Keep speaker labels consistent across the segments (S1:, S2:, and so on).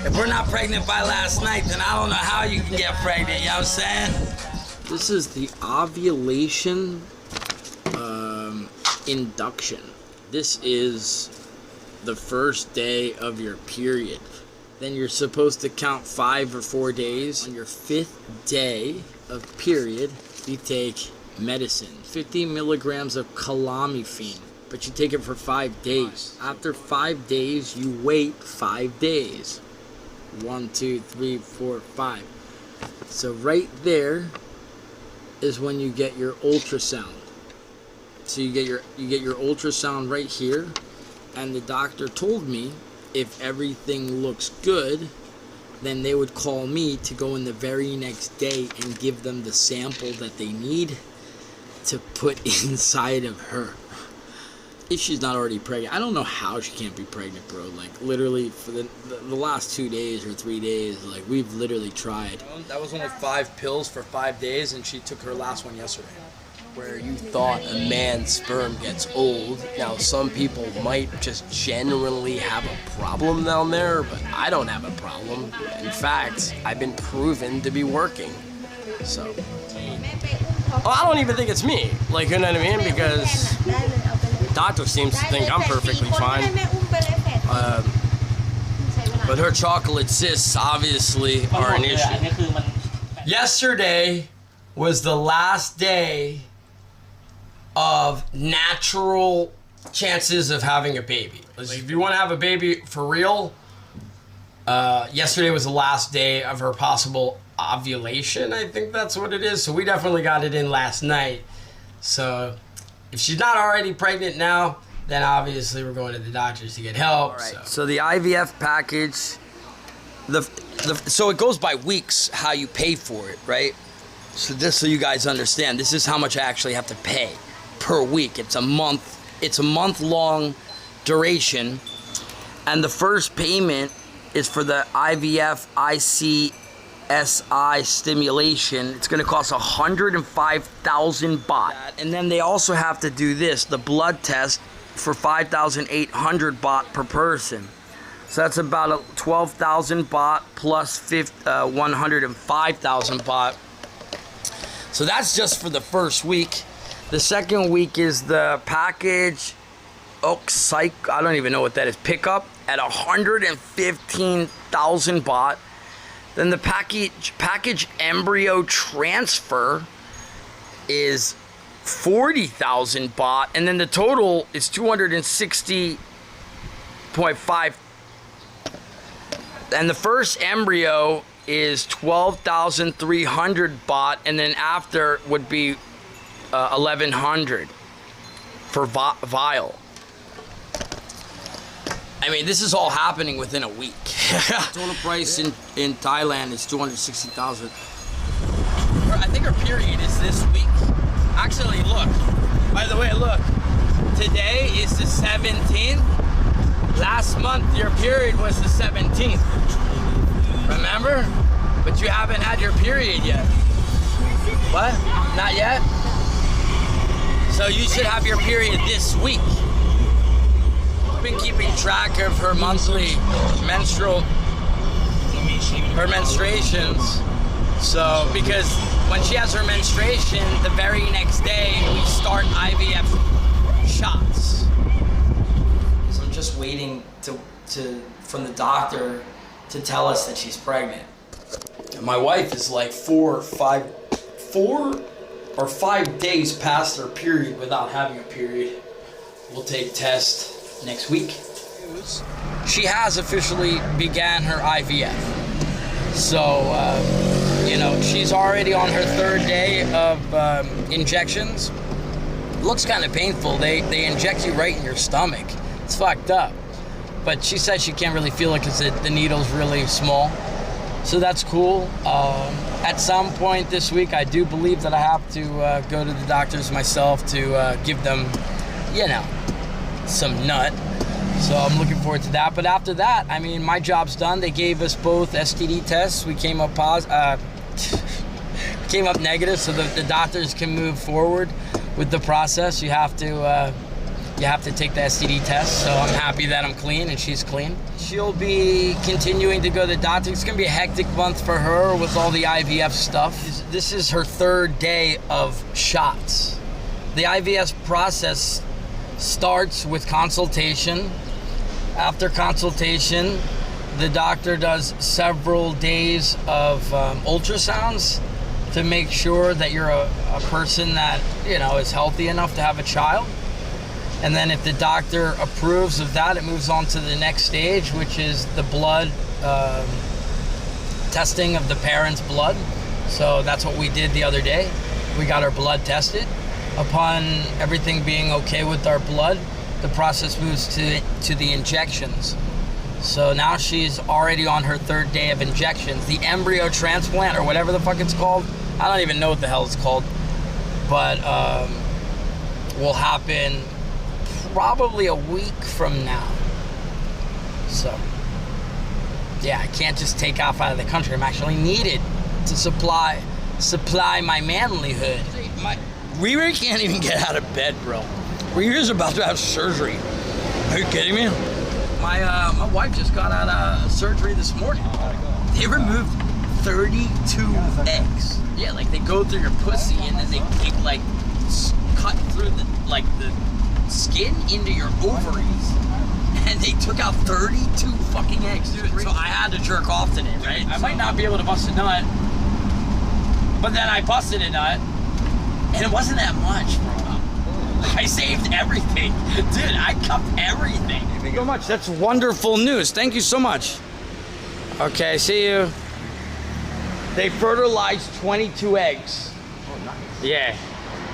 S1: If we're not pregnant by last night, then I don't know how you can get pregnant, you know what I'm saying?
S2: This is the ovulation induction. This is the first day of your period. Then you're supposed to count 5 or 4 days. On your 5th day of period, you take medicine, 50 milligrams of clomiphene, but you take it for 5 days. After 5 days, you wait 5 days. 1, 2, 3, 4, 5. So right there is when you get your ultrasound. So you get your ultrasound right here, and the doctor told me if everything looks good, then they would call me to go in the very next day and give them the sample that they need to put inside of her. If she's not already pregnant, I don't know how she can't be pregnant, bro. Like, literally, for the last 2 days or 3 days, like, we've literally tried.
S3: That was only 5 pills for 5 days, and she took her last one yesterday. Where you thought a man's sperm gets old, now some people might just genuinely have a problem down there, but I don't have a problem. In fact, I've been proven to be working. So, I don't even think it's me. Like, you know what I mean? Because the doctor seems to think I'm perfectly fine. But her chocolate cysts obviously are an issue.
S1: Yesterday was the last day of natural chances of having a baby. If you want to have a baby for real, yesterday was the last day of her possible ovulation. I think that's what it is. So we definitely got it in last night. So if she's not already pregnant now, then obviously we're going to the doctors to get help.
S2: Right. So the IVF package,
S1: so it goes by weeks how you pay for it, right? So just so you guys understand, this is how much I actually have to pay per week. It's a month-long duration, and the first payment is for the IVF ICSI stimulation. It's going to cost 105,000 baht, and then they also have to do this, the blood test, for 5,800 baht per person. So that's about 12,000 baht plus 105,000 baht. So that's just for the first week. The second week is the package, I don't even know what that is, pickup at 115,000 baht. Then the package embryo transfer is 40,000 baht, and then the total is 260.5. And the first embryo is 12,300 baht, and then after would be 1,100 for vial. I mean, this is all happening within a week.
S2: total price in Thailand is 260,000.
S1: I think her period is this week. Actually, look. By the way, look. Today is the 17th. Last month, your period was the 17th. Remember? But you haven't had your period yet. What? Not yet? So you should have your period this week. I've been keeping track of her monthly menstruations. So, because when she has her menstruation, the very next day we start IVF shots. So I'm just waiting from the doctor to tell us that she's pregnant. And my wife is like 4 or 5 days past her period without having a period. We'll take tests next week. She has officially began her IVF. So, she's already on her 3rd day of injections. It looks kind of painful. They inject you right in your stomach. It's fucked up. But she says she can't really feel it because the needle's really small. So that's cool. At some point this week, I do believe that I have to go to the doctors myself to give them, some nut. So I'm looking forward to that. But after that, I mean, my job's done. They gave us both STD tests. We came up negative, so the doctors can move forward with the process. You have to you have to take the STD test. So I'm happy that I'm clean and she's clean. She'll be continuing to go to the doctor. It's gonna be a hectic month for her with all the IVF stuff. This is her 3rd day of shots. The IVF process starts with consultation. After consultation, the doctor does several days of ultrasounds to make sure that you're a person that, you know, is healthy enough to have a child. And then if the doctor approves of that, it moves on to the next stage, which is the blood testing of the parents' blood. So that's what we did the other day. We got our blood tested. Upon everything being okay with our blood, the process moves to the injections. So now she's already on her 3rd day of injections. The embryo transplant, or whatever the fuck it's called, I don't even know what the hell it's called, but will happen probably a week from now. So yeah, I can't just take off out of the country. I'm actually needed to supply my manlyhood. Riri can't even get out of bed, bro. Riri's about to have surgery. Are you kidding me? My wife just got out of surgery this morning. They removed 32 eggs. Yeah, like they go through your pussy and then they like cut through the skin into your ovaries. And they took out 32 fucking eggs, dude. So I had to jerk off today, right? I might not be able to bust a nut, but then I busted a nut. And it wasn't that much, bro. I saved everything. Dude, I cupped everything. Thank you so much. That's wonderful news. Thank you so much. Okay, see you. They fertilized 22 eggs. Oh, nice. Yeah.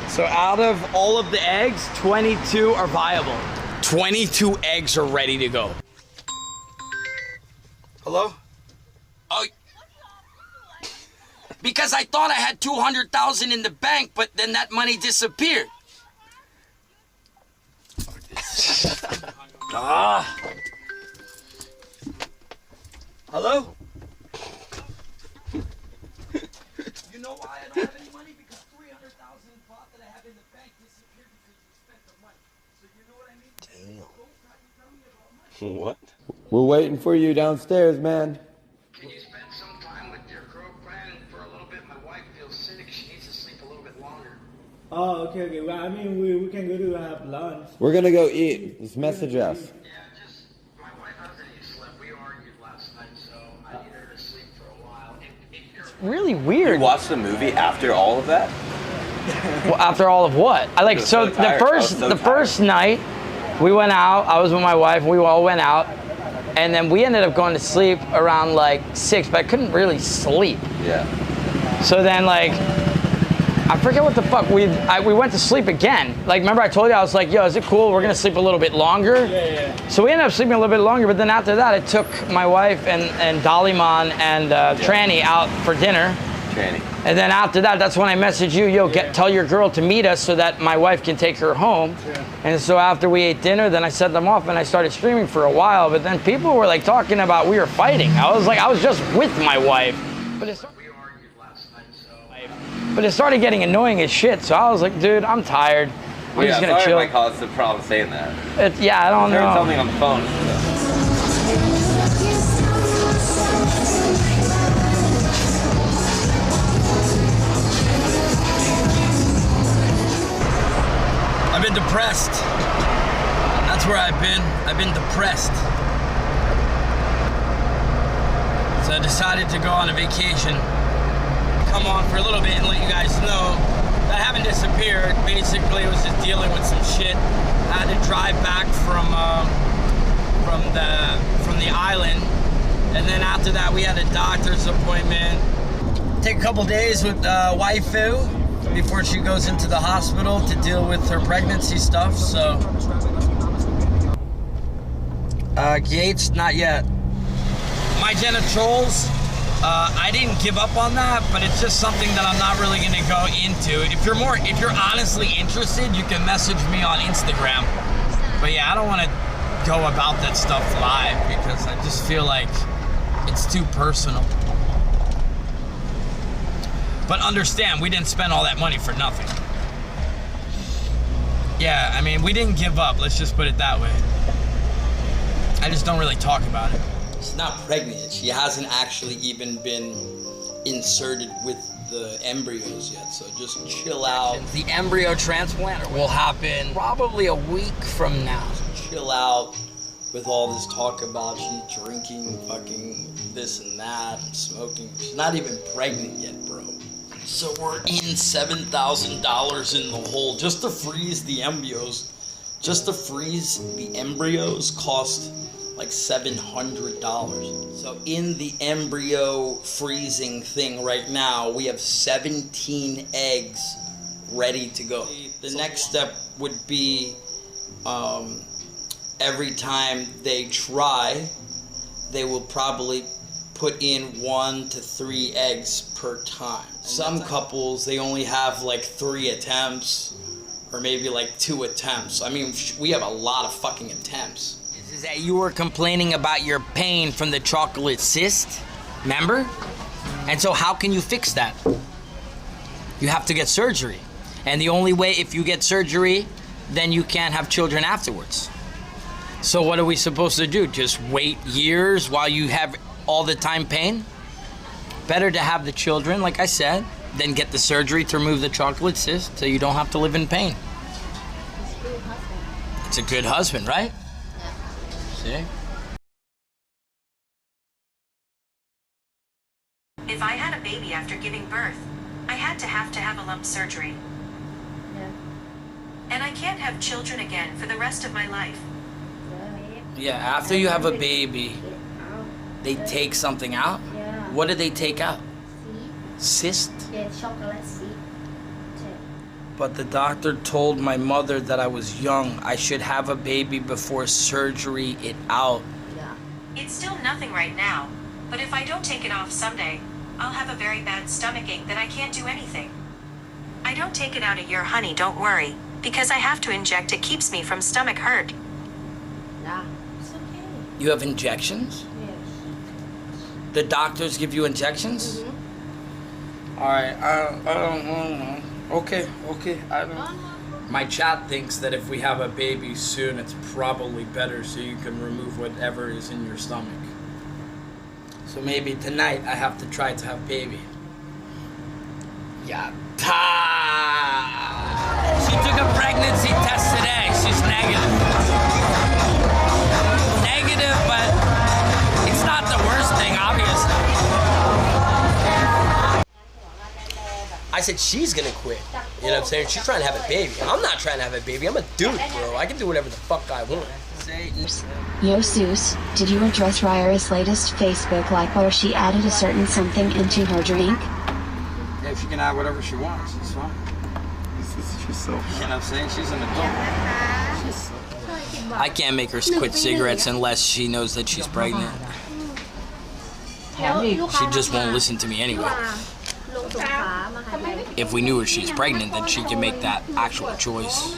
S1: So out of all of the eggs, 22 are viable. 22 eggs are ready to go. Hello? Oh. Because I thought I had $200,000 in the bank, but then that money disappeared. Hello? You know why I don't have any money? Because $300,000 pot that I have in the bank disappeared because you spent the money. So you know what I mean? Damn. Don't try to tell me about money.
S4: What? We're waiting for you downstairs, man.
S1: Can you spend some time with your girlfriend for a little bit? My wife feels sick. She needs to sleep a little bit longer.
S5: Oh, okay. Well, I mean, we can go to have lunch.
S4: We're gonna go eat. Just message us.
S1: Yeah, just, my wife hasn't even slept. We argued last night, so I need her to sleep for a while. It's really weird.
S6: You watched the movie after all of that?
S1: Well, after all of what? The first night we went out. I was with my wife. We all went out, and then we ended up going to sleep around like 6. But I couldn't really sleep.
S6: Yeah.
S1: So then I forget what the fuck, we went to sleep again. Like, remember I told you, I was like, yo, is it cool? We're gonna sleep a little bit longer.
S5: Yeah.
S1: So we ended up sleeping a little bit longer, but then after that, I took my wife and Dollyman and Tranny out for dinner.
S6: Tranny.
S1: And then after that, that's when I messaged you, yo, tell your girl to meet us so that my wife can take her home.
S5: Yeah.
S1: And so after we ate dinner, then I set them off and I started streaming for a while, but then people were like talking about we were fighting. I was just with my wife. But it started getting annoying as shit, so I was like, dude, I'm tired. I'm just gonna chill.
S6: Sorry, Mike, it's the problem saying that.
S1: Yeah, I don't know.
S6: Tell me on the phone.
S1: I've been depressed. That's where I've been. I've been depressed. So I decided to go on a vacation. Come on for a little bit and let you guys know that I haven't disappeared. Basically, it was just dealing with some shit. I had to drive back from the island, and then after that, we had a doctor's appointment. Take a couple days with waifu before she goes into the hospital to deal with her pregnancy stuff. So, Gates, not yet. My genitals. I didn't give up on that, but it's just something that I'm not really gonna go into. If you're honestly interested, you can message me on Instagram. But yeah, I don't wanna go about that stuff live because I just feel like it's too personal. But understand, we didn't spend all that money for nothing.
S2: Yeah, I mean, we didn't give up. Let's just put it that way. I just don't really talk about it.
S1: She's not pregnant. She hasn't actually even been inserted with the embryos yet, so just chill out.
S2: The embryo transplant will happen probably a week from now.
S1: Chill out with all this talk about she's drinking fucking this and that and smoking. She's not even pregnant yet, bro. So we're in $7,000 in the hole just to freeze the embryos. Just to freeze the embryos cost like $700. So in the embryo freezing thing right now, we have 17 eggs ready to go. The next step would be every time they try, they will probably put in 1 to 3 eggs per time. Some couples, they only have like 3 attempts or maybe like 2 attempts. I mean, we have a lot of fucking attempts.
S2: Is that you were complaining about your pain from the chocolate cyst, remember? And so how can you fix that? You have to get surgery. And the only way, if you get surgery, then you can't have children afterwards. So what are we supposed to do? Just wait years while you have all the time pain? Better to have the children, like I said, than get the surgery to remove the chocolate cyst so you don't have to live in pain. It's a good husband, right? See?
S7: If I had a baby after giving birth, I had to have a lump surgery.
S8: Yeah.
S7: And I can't have children again for the rest of my life.
S2: Yeah, after you have a baby, they take something out?
S8: Yeah.
S2: What do they take out? Cyst?
S8: Yeah, chocolate seed.
S2: But the doctor told my mother that I was young. I should have a baby before surgery it out.
S8: Yeah.
S7: It's still nothing right now, but if I don't take it off someday, I'll have a very bad stomach ache that I can't do anything. I don't take it out a year, honey, don't worry, because I have to inject. It keeps me from stomach hurt.
S8: Yeah. It's okay.
S2: You have injections?
S8: Yes.
S2: The doctors give you injections?
S8: Mm-hmm.
S2: All right, I don't know. Okay, I don't. My chat thinks that if we have a baby soon, it's probably better so you can remove whatever is in your stomach. So maybe tonight I have to try to have baby. Yeah. She took a pregnancy test today. She's negative. Negative, but it's not the worst thing, obviously.
S3: I said she's gonna quit. You know what I'm saying? She's trying to have a baby. I'm not trying to have a baby. I'm a dude, bro. I can do whatever the fuck I want.
S9: Yo Seuss, did you address Ryra's latest Facebook like where she added a certain something into her drink?
S1: Yeah, she can add whatever she wants. It's fine. You know what I'm saying? She's an adult.
S2: I can't make her quit cigarettes unless she knows that she's pregnant. She just won't listen to me anyway. If we knew she's pregnant, then she can make that actual choice.